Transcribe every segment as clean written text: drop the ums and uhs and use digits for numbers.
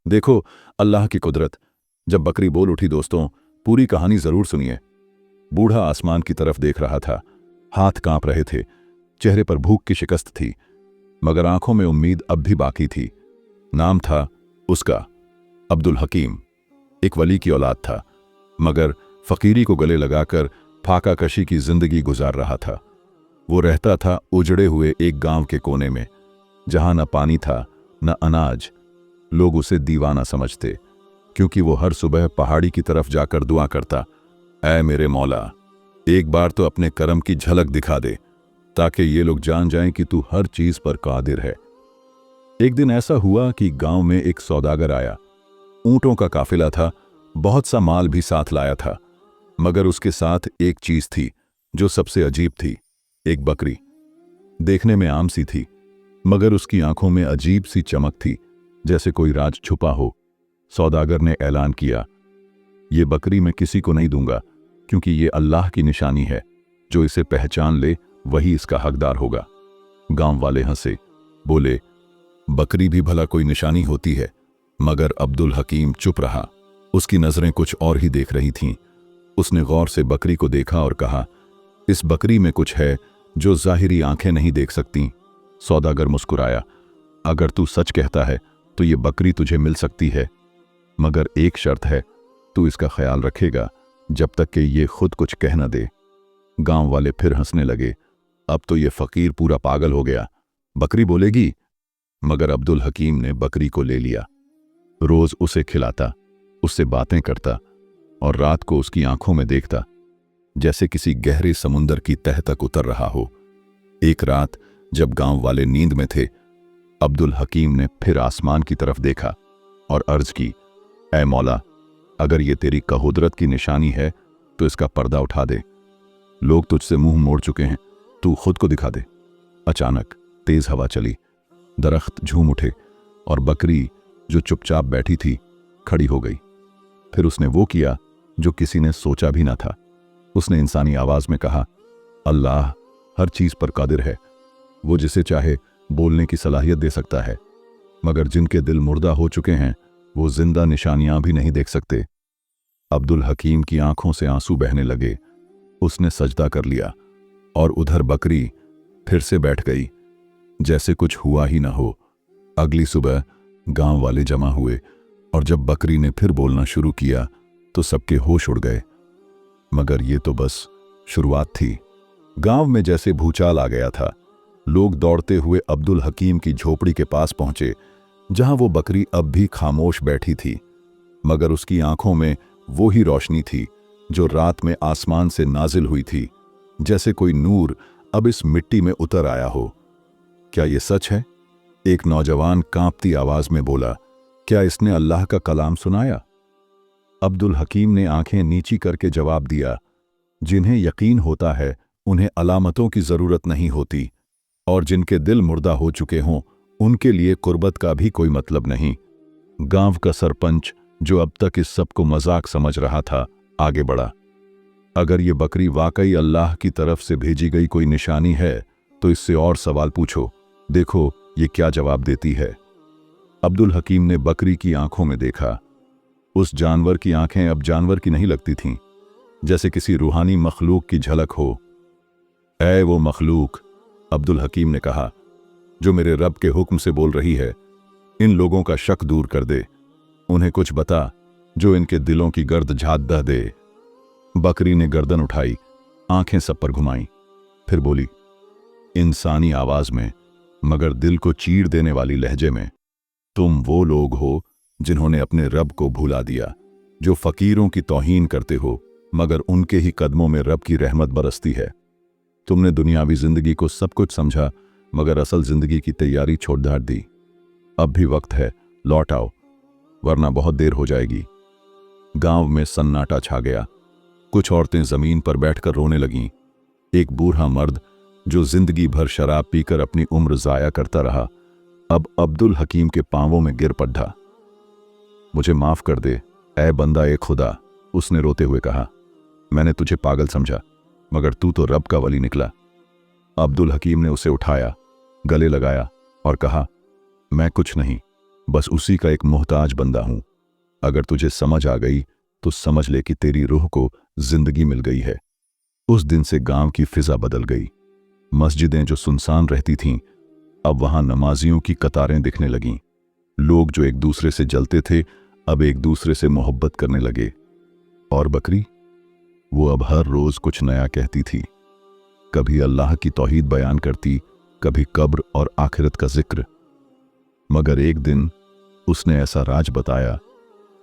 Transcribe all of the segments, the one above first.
देखो अल्लाह की कुदरत। जब बकरी बोल उठी, दोस्तों पूरी कहानी जरूर सुनिए। बूढ़ा आसमान की तरफ देख रहा था, हाथ कांप रहे थे, चेहरे पर भूख की शिकस्त थी, मगर आंखों में उम्मीद अब भी बाकी थी। नाम था उसका अब्दुल हकीम। एक वली की औलाद था, मगर फकीरी को गले लगाकर फाका कशी की जिंदगी गुजार रहा था। वो रहता था उजड़े हुए एक गांव के कोने में, जहां न पानी था न अनाज। लोग उसे दीवाना समझते, क्योंकि वो हर सुबह पहाड़ी की तरफ जाकर दुआ करता, ऐ मेरे मौला, एक बार तो अपने करम की झलक दिखा दे, ताकि ये लोग जान जाएं कि तू हर चीज पर कादिर है। एक दिन ऐसा हुआ कि गांव में एक सौदागर आया। ऊंटों का काफिला था, बहुत सा माल भी साथ लाया था, मगर उसके साथ एक चीज थी जो सबसे अजीब थी। एक बकरी। देखने में आम सी थी, मगर उसकी आंखों में अजीब सी चमक थी, जैसे कोई राज छुपा हो। सौदागर ने ऐलान किया, ये बकरी मैं किसी को नहीं दूंगा, क्योंकि ये अल्लाह की निशानी है। जो इसे पहचान ले वही इसका हकदार होगा। गांव वाले हंसे, बोले, बकरी भी भला कोई निशानी होती है? मगर अब्दुल हकीम चुप रहा। उसकी नजरें कुछ और ही देख रही थीं। उसने गौर से बकरी को देखा और कहा, इस बकरी में कुछ है जो जाहिरी आंखें नहीं देख सकती। सौदागर मुस्कुराया, अगर तू सच कहता है तो ये बकरी तुझे मिल सकती है, मगर एक शर्त है, तू इसका ख्याल रखेगा जब तक कि ये खुद कुछ कह न दे। गांव वाले फिर हंसने लगे। अब तो ये फकीर पूरा पागल हो गया, बकरी बोलेगी। मगर अब्दुल हकीम ने बकरी को ले लिया। रोज उसे खिलाता, उससे बातें करता और रात को उसकी आंखों में देखता, जैसे किसी गहरे समुंदर की तह तक उतर रहा हो। एक रात जब गांव वाले नींद में थे, अब्दुल हकीम ने फिर आसमान की तरफ देखा और अर्ज की, ऐ मौला, अगर ये तेरी कहुदरत की निशानी है तो इसका पर्दा उठा दे। लोग तुझसे मुंह मोड़ चुके हैं, तू खुद को दिखा दे। अचानक तेज हवा चली, दरख्त झूम उठे और बकरी जो चुपचाप बैठी थी खड़ी हो गई। फिर उसने वो किया जो किसी ने सोचा भी ना था। उसने इंसानी आवाज में कहा, अल्लाह हर चीज पर कादिर है। वो जिसे चाहे बोलने की सलाहियत दे सकता है, मगर जिनके दिल मुर्दा हो चुके हैं वो जिंदा निशानियां भी नहीं देख सकते। अब्दुल हकीम की आंखों से आंसू बहने लगे। उसने सजदा कर लिया और उधर बकरी फिर से बैठ गई, जैसे कुछ हुआ ही ना हो। अगली सुबह गांव वाले जमा हुए और जब बकरी ने फिर बोलना शुरू किया तो सबके होश उड़ गए। मगर ये तो बस शुरुआत थी। गांव में जैसे भूचाल आ गया था। लोग दौड़ते हुए अब्दुल हकीम की झोपड़ी के पास पहुंचे, जहां वो बकरी अब भी खामोश बैठी थी, मगर उसकी आंखों में वो ही रोशनी थी जो रात में आसमान से नाजिल हुई थी, जैसे कोई नूर अब इस मिट्टी में उतर आया हो। क्या ये सच है? एक नौजवान कांपती आवाज में बोला, क्या इसने अल्लाह का कलाम सुनाया? अब्दुल हकीम ने आंखें नीची करके जवाब दिया, जिन्हें यकीन होता है उन्हें अलामतों की जरूरत नहीं होती, और जिनके दिल मुर्दा हो चुके हों उनके लिए कुर्बत का भी कोई मतलब नहीं। गांव का सरपंच, जो अब तक इस सब को मजाक समझ रहा था, आगे बढ़ा, अगर ये बकरी वाकई अल्लाह की तरफ से भेजी गई कोई निशानी है तो इससे और सवाल पूछो, देखो ये क्या जवाब देती है। अब्दुल हकीम ने बकरी की आंखों में देखा। उस जानवर की आंखें अब जानवर की नहीं लगती थीं, जैसे किसी रूहानी मखलूक की झलक हो। ऐ वो मखलूक, अब्दुल हकीम ने कहा, जो मेरे रब के हुक्म से बोल रही है, इन लोगों का शक दूर कर दे। उन्हें कुछ बता जो इनके दिलों की गर्द झाड़ दे। बकरी ने गर्दन उठाई, आंखें सब पर घुमाई, फिर बोली इंसानी आवाज में, मगर दिल को चीर देने वाली लहजे में, तुम वो लोग हो जिन्होंने अपने रब को भुला दिया, जो फकीरों की तौहीन करते हो, मगर उनके ही कदमों में रब की रहमत बरसती है। तुमने दुनियावी जिंदगी को सब कुछ समझा, मगर असल जिंदगी की तैयारी छोड़ डाल दी। अब भी वक्त है, लौट आओ, वरना बहुत देर हो जाएगी। गांव में सन्नाटा छा गया। कुछ औरतें जमीन पर बैठकर रोने लगीं। एक बूढ़ा मर्द, जो जिंदगी भर शराब पीकर अपनी उम्र जाया करता रहा, अब अब्दुल हकीम के पांवों में गिर पड़ा। मुझे माफ कर दे, ऐ बंदा ए खुदा, उसने रोते हुए कहा, मैंने तुझे पागल समझा, मगर तू तो रब का वली निकला। अब्दुल हकीम ने उसे उठाया, गले लगाया और कहा, मैं कुछ नहीं, बस उसी का एक मोहताज बंदा हूं। अगर तुझे समझ आ गई तो समझ ले कि तेरी रूह को जिंदगी मिल गई है। उस दिन से गांव की फिजा बदल गई। मस्जिदें जो सुनसान रहती थीं, अब वहां नमाजियों की कतारें दिखने लगीं। लोग जो एक दूसरे से जलते थे, अब एक दूसरे से मोहब्बत करने लगे। और बकरी, वो अब हर रोज कुछ नया कहती थी। कभी अल्लाह की तौहीद बयान करती, कभी कब्र और आखिरत का जिक्र। मगर एक दिन उसने ऐसा राज बताया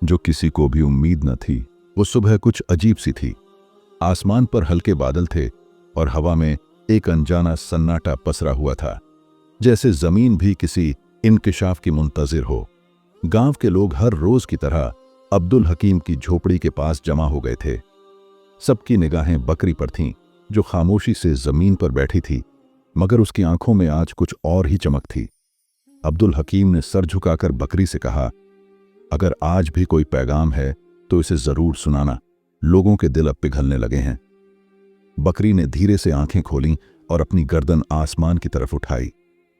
जो किसी को भी उम्मीद न थी। वो सुबह कुछ अजीब सी थी। आसमान पर हल्के बादल थे और हवा में एक अनजाना सन्नाटा पसरा हुआ था, जैसे जमीन भी किसी इंकिशाफ की मुंतजिर हो। गांव के लोग हर रोज की तरह अब्दुल हकीम की झोपड़ी के पास जमा हो गए थे। सबकी निगाहें बकरी पर थीं, जो खामोशी से जमीन पर बैठी थी, मगर उसकी आंखों में आज कुछ और ही चमक थी। अब्दुल हकीम ने सर झुकाकर बकरी से कहा, अगर आज भी कोई पैगाम है तो इसे जरूर सुनाना। लोगों के दिल अब पिघलने लगे हैं। बकरी ने धीरे से आंखें खोलीं और अपनी गर्दन आसमान की तरफ उठाई।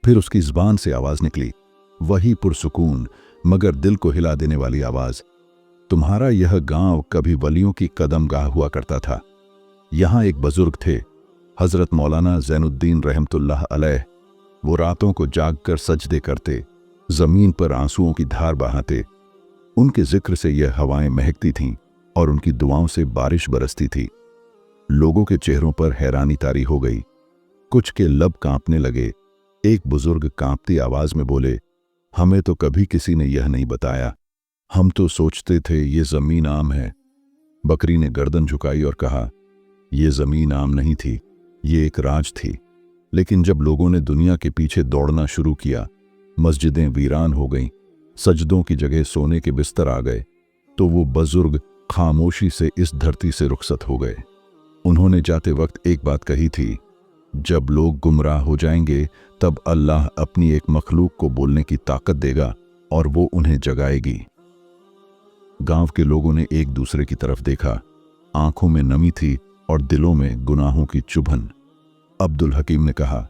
फिर उसकी जुबान से आवाज निकली, वही पुरसुकून मगर दिल को हिला देने वाली आवाज। तुम्हारा यह गांव कभी वलियों की कदमगाह हुआ करता था। यहां एक बुजुर्ग थे, हजरत मौलाना जैनुद्दीन रहमतुल्लाह अलैह। वो रातों को जागकर सजदे करते, जमीन पर आंसुओं की धार बहाते। उनके जिक्र से यह हवाएं महकती थीं और उनकी दुआओं से बारिश बरसती थी। लोगों के चेहरों पर हैरानी तारी हो गई। कुछ के लब कांपने लगे। एक बुजुर्ग कांपती आवाज में बोले, हमें तो कभी किसी ने यह नहीं बताया। हम तो सोचते थे ये जमीन आम है। बकरी ने गर्दन झुकाई और कहा, यह जमीन आम नहीं थी, ये एक राज थी। लेकिन जब लोगों ने दुनिया के पीछे दौड़ना शुरू किया, मस्जिदें वीरान हो गईं, सजदों की जगह सोने के बिस्तर आ गए, तो वो बुजुर्ग खामोशी से इस धरती से रुखसत हो गए। उन्होंने जाते वक्त एक बात कही थी, जब लोग गुमराह हो जाएंगे तब अल्लाह अपनी एक मखलूक को बोलने की ताकत देगा और वो उन्हें जगाएगी। गांव के लोगों ने एक दूसरे की तरफ देखा। आंखों में नमी थी और दिलों में गुनाहों की चुभन। अब्दुल हकीम ने कहा,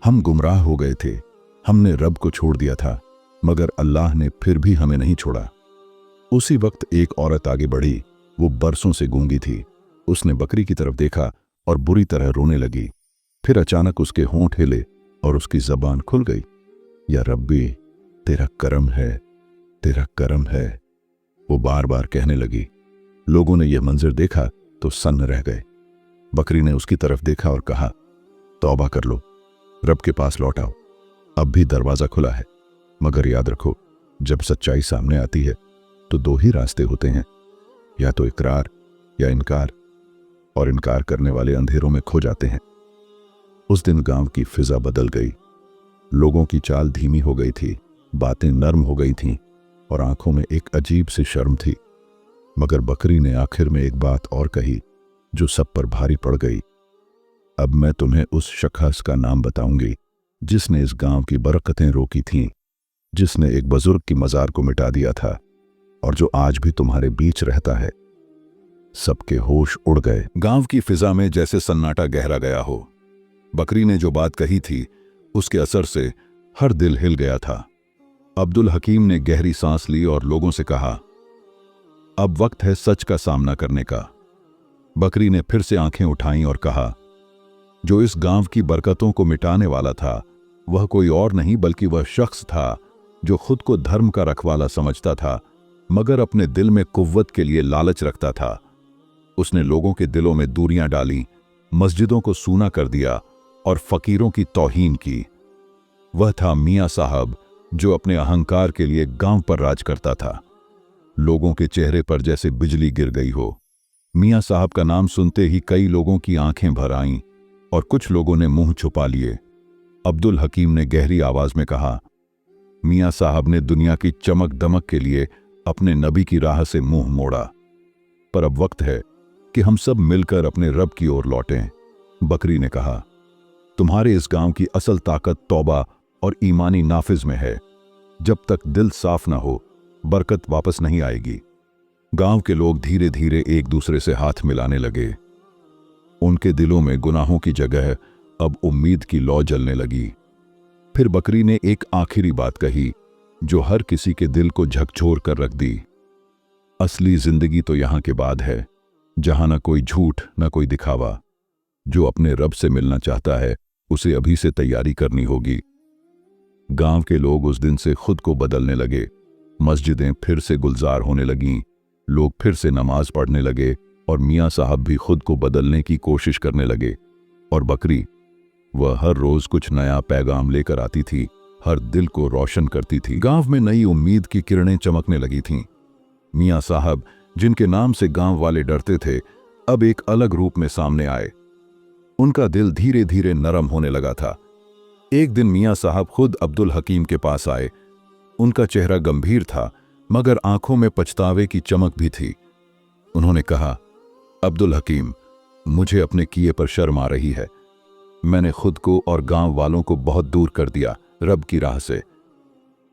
हम गुमराह हो गए थे, हमने रब को छोड़ दिया था, मगर अल्लाह ने फिर भी हमें नहीं छोड़ा। उसी वक्त एक औरत आगे बढ़ी। वो बरसों से गूंगी थी। उसने बकरी की तरफ देखा और बुरी तरह रोने लगी। फिर अचानक उसके होंठ हिले और उसकी जबान खुल गई। या रब्बी, तेरा करम है, तेरा करम है, वो बार बार कहने लगी। लोगों ने यह मंजर देखा तो सन्न रह गए। बकरी ने उसकी तरफ देखा और कहा, तौबा कर लो, रब के पास लौट आओ। अब भी दरवाजा खुला है, मगर याद रखो, जब सच्चाई सामने आती है तो दो ही रास्ते होते हैं, या तो इकरार या इनकार, और इनकार करने वाले अंधेरों में खो जाते हैं। उस दिन गांव की फिजा बदल गई। लोगों की चाल धीमी हो गई थी, बातें नर्म हो गई थीं और आंखों में एक अजीब सी शर्म थी। मगर बकरी ने आखिर में एक बात और कही जो सब पर भारी पड़ गई। अब मैं तुम्हें उस शख्स का नाम बताऊंगी जिसने इस गांव की बरकतें रोकी थीं, जिसने एक बुजुर्ग की मजार को मिटा दिया था और जो आज भी तुम्हारे बीच रहता है। सबके होश उड़ गए। गांव की फिजा में जैसे सन्नाटा गहरा गया हो। बकरी ने जो बात कही थी उसके असर से हर दिल हिल गया था। अब्दुल हकीम ने गहरी सांस ली और लोगों से कहा, अब वक्त है सच का सामना करने का। बकरी ने फिर से आंखें उठाईं और कहा, जो इस गांव की बरकतों को मिटाने वाला था वह कोई और नहीं बल्कि वह शख्स था जो खुद को धर्म का रखवाला समझता था, मगर अपने दिल में कुव्वत के लिए लालच रखता था। उसने लोगों के दिलों में दूरियां डाली, मस्जिदों को सूना कर दिया और फकीरों की तौहीन की। वह था मियां साहब, जो अपने अहंकार के लिए गांव पर राज करता था। लोगों के चेहरे पर जैसे बिजली गिर गई हो। मियां साहब का नाम सुनते ही कई लोगों की आंखें भर आईं और कुछ लोगों ने मुंह छुपा लिए। अब्दुल हकीम ने गहरी आवाज में कहा, मियां साहब ने दुनिया की चमक दमक के लिए अपने नबी की राह से मुंह मोड़ा, पर अब वक्त है कि हम सब मिलकर अपने रब की ओर लौटें। बकरी ने कहा, तुम्हारे इस गांव की असल ताकत तौबा और ईमानी नाफिज में है। जब तक दिल साफ ना हो, बरकत वापस नहीं आएगी। गांव के लोग धीरे धीरे एक दूसरे से हाथ मिलाने लगे। उनके दिलों में गुनाहों की जगह अब उम्मीद की लौ जलने लगी। फिर बकरी ने एक आखिरी बात कही, जो हर किसी के दिल को झकझोर कर रख दी। असली जिंदगी तो यहां के बाद है, जहां न कोई झूठ न कोई दिखावा। जो अपने रब से मिलना चाहता है उसे अभी से तैयारी करनी होगी। गांव के लोग उस दिन से खुद को बदलने लगे। मस्जिदें फिर से गुलजार होने लगीं, लोग फिर से नमाज पढ़ने लगे और मियाँ साहब भी खुद को बदलने की कोशिश करने लगे। और बकरी, वह हर रोज कुछ नया पैगाम लेकर आती थी, हर दिल को रोशन करती थी। गांव में नई उम्मीद की किरणें चमकने लगी थीं। मियाँ साहब, जिनके नाम से गांव वाले डरते थे, अब एक अलग रूप में सामने आए। उनका दिल धीरे धीरे नरम होने लगा था। एक दिन मियाँ साहब खुद अब्दुल हकीम के पास आए। उनका चेहरा गंभीर था, मगर आंखों में पछतावे की चमक भी थी। उन्होंने कहा, अब्दुल हकीम, मुझे अपने किए पर शर्म आ रही है। मैंने खुद को और गांव वालों को बहुत दूर कर दिया रब की राह से।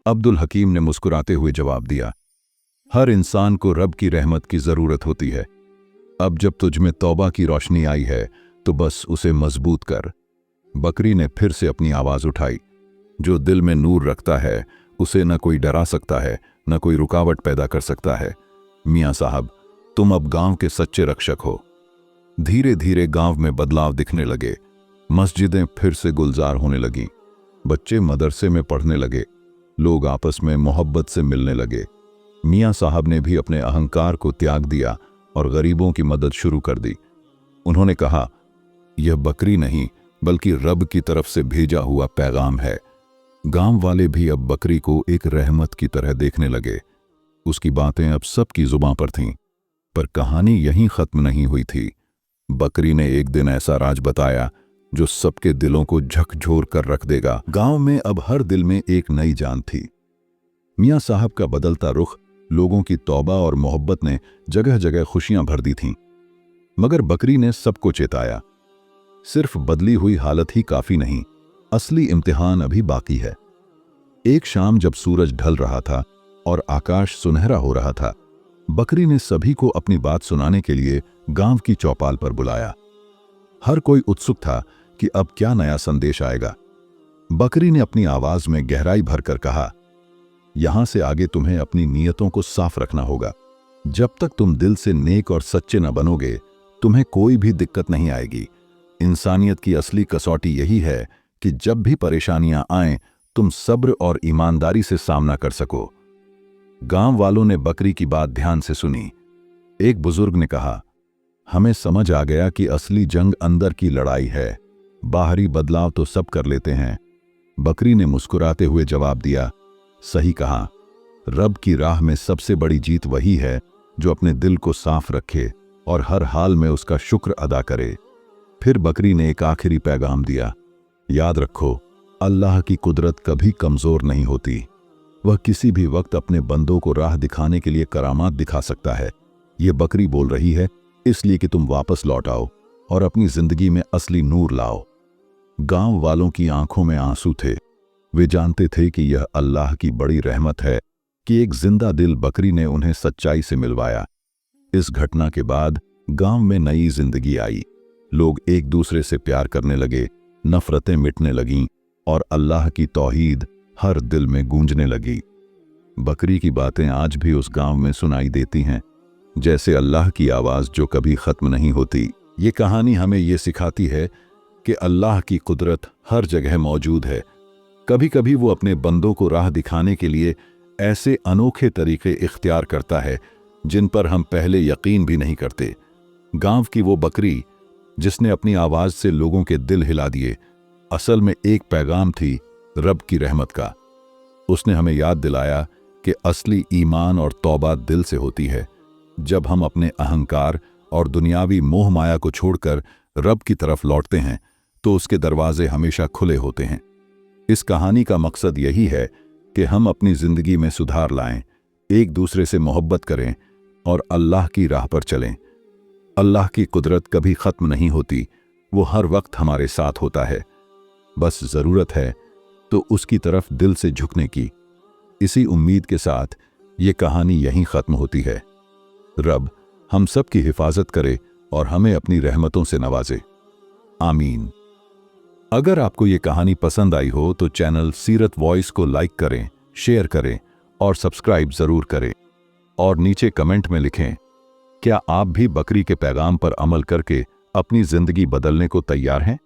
अब्दुल हकीम ने मुस्कुराते हुए जवाब दिया, हर इंसान को रब की रहमत की जरूरत होती है। अब जब तुझ में तौबा की रोशनी आई है तो बस उसे मजबूत कर। बकरी ने फिर से अपनी आवाज उठाई, जो दिल में नूर रखता है उसे न कोई डरा सकता है, न कोई रुकावट पैदा कर सकता है। मियाँ साहब, तुम अब गांव के सच्चे रक्षक हो। धीरे धीरे गांव में बदलाव दिखने लगे। मस्जिदें फिर से गुलजार होने लगीं, बच्चे मदरसे में पढ़ने लगे, लोग आपस में मोहब्बत से मिलने लगे। मियाँ साहब ने भी अपने अहंकार को त्याग दिया और गरीबों की मदद शुरू कर दी। उन्होंने कहा, यह बकरी नहीं बल्कि रब की तरफ से भेजा हुआ पैगाम है। गांव वाले भी अब बकरी को एक रहमत की तरह देखने लगे। उसकी बातें अब सबकी जुबां पर थीं। पर कहानी यहीं खत्म नहीं हुई थी। बकरी ने एक दिन ऐसा राज बताया जो सबके दिलों को झकझोर कर रख देगा। गांव में अब हर दिल में एक नई जान थी। मियाँ साहब का बदलता रुख, लोगों की तौबा और मोहब्बत ने जगह जगह खुशियां भर दी थीं। मगर बकरी ने सबको चेताया, सिर्फ बदली हुई हालत ही काफी नहीं, असली इम्तिहान अभी बाकी है। एक शाम जब सूरज ढल रहा था और आकाश सुनहरा हो रहा था, बकरी ने सभी को अपनी बात सुनाने के लिए गांव की चौपाल पर बुलाया। हर कोई उत्सुक था कि अब क्या नया संदेश आएगा। बकरी ने अपनी आवाज में गहराई भरकर कहा, यहां से आगे तुम्हें अपनी नीयतों को साफ रखना होगा। जब तक तुम दिल से नेक और सच्चे न बनोगे, तुम्हें कोई भी दिक्कत नहीं आएगी। इंसानियत की असली कसौटी यही है कि जब भी परेशानियां आएं, तुम सब्र और ईमानदारी से सामना कर सको। गांव वालों ने बकरी की बात ध्यान से सुनी। एक बुजुर्ग ने कहा, हमें समझ आ गया कि असली जंग अंदर की लड़ाई है, बाहरी बदलाव तो सब कर लेते हैं। बकरी ने मुस्कुराते हुए जवाब दिया, सही कहा, रब की राह में सबसे बड़ी जीत वही है जो अपने दिल को साफ रखे और हर हाल में उसका शुक्र अदा करे। फिर बकरी ने एक आखिरी पैगाम दिया, याद रखो, अल्लाह की कुदरत कभी कमजोर नहीं होती। वह किसी भी वक्त अपने बंदों को राह दिखाने के लिए करामात दिखा सकता है। ये बकरी बोल रही है इसलिए कि तुम वापस लौट आओ और अपनी जिंदगी में असली नूर लाओ। गांव वालों की आंखों में आंसू थे। वे जानते थे कि यह अल्लाह की बड़ी रहमत है कि एक जिंदा दिल बकरी ने उन्हें सच्चाई से मिलवाया। इस घटना के बाद गांव में नई जिंदगी आई। लोग एक दूसरे से प्यार करने लगे, नफरतें मिटने लगीं और अल्लाह की तौहीद हर दिल में गूंजने लगी। बकरी की बातें आज भी उस गांव में सुनाई देती हैं, जैसे अल्लाह की आवाज़ जो कभी ख़त्म नहीं होती। ये कहानी हमें ये सिखाती है कि अल्लाह की कुदरत हर जगह मौजूद है। कभी कभी वो अपने बंदों को राह दिखाने के लिए ऐसे अनोखे तरीके इख्तियार करता है जिन पर हम पहले यकीन भी नहीं करते। गांव की वो बकरी जिसने अपनी आवाज़ से लोगों के दिल हिला दिए, असल में एक पैगाम थी रब की रहमत का। उसने हमें याद दिलाया कि असली ईमान और तौबा दिल से होती है। जब हम अपने अहंकार और दुनियावी मोह माया को छोड़कर रब की तरफ लौटते हैं तो उसके दरवाजे हमेशा खुले होते हैं। इस कहानी का मकसद यही है कि हम अपनी जिंदगी में सुधार लाएं, एक दूसरे से मोहब्बत करें और अल्लाह की राह पर चलें। अल्लाह की कुदरत कभी ख़त्म नहीं होती, वो हर वक्त हमारे साथ होता है। बस ज़रूरत है तो उसकी तरफ दिल से झुकने की। इसी उम्मीद के साथ ये कहानी यहीं ख़त्म होती है। रब हम सब की हिफाजत करे और हमें अपनी रहमतों से नवाजे। आमीन। अगर आपको ये कहानी पसंद आई हो तो चैनल सीरत वॉइस को लाइक करें, शेयर करें और सब्सक्राइब जरूर करें। और नीचे कमेंट में लिखें, क्या आप भी बकरी के पैगाम पर अमल करके अपनी जिंदगी बदलने को तैयार हैं?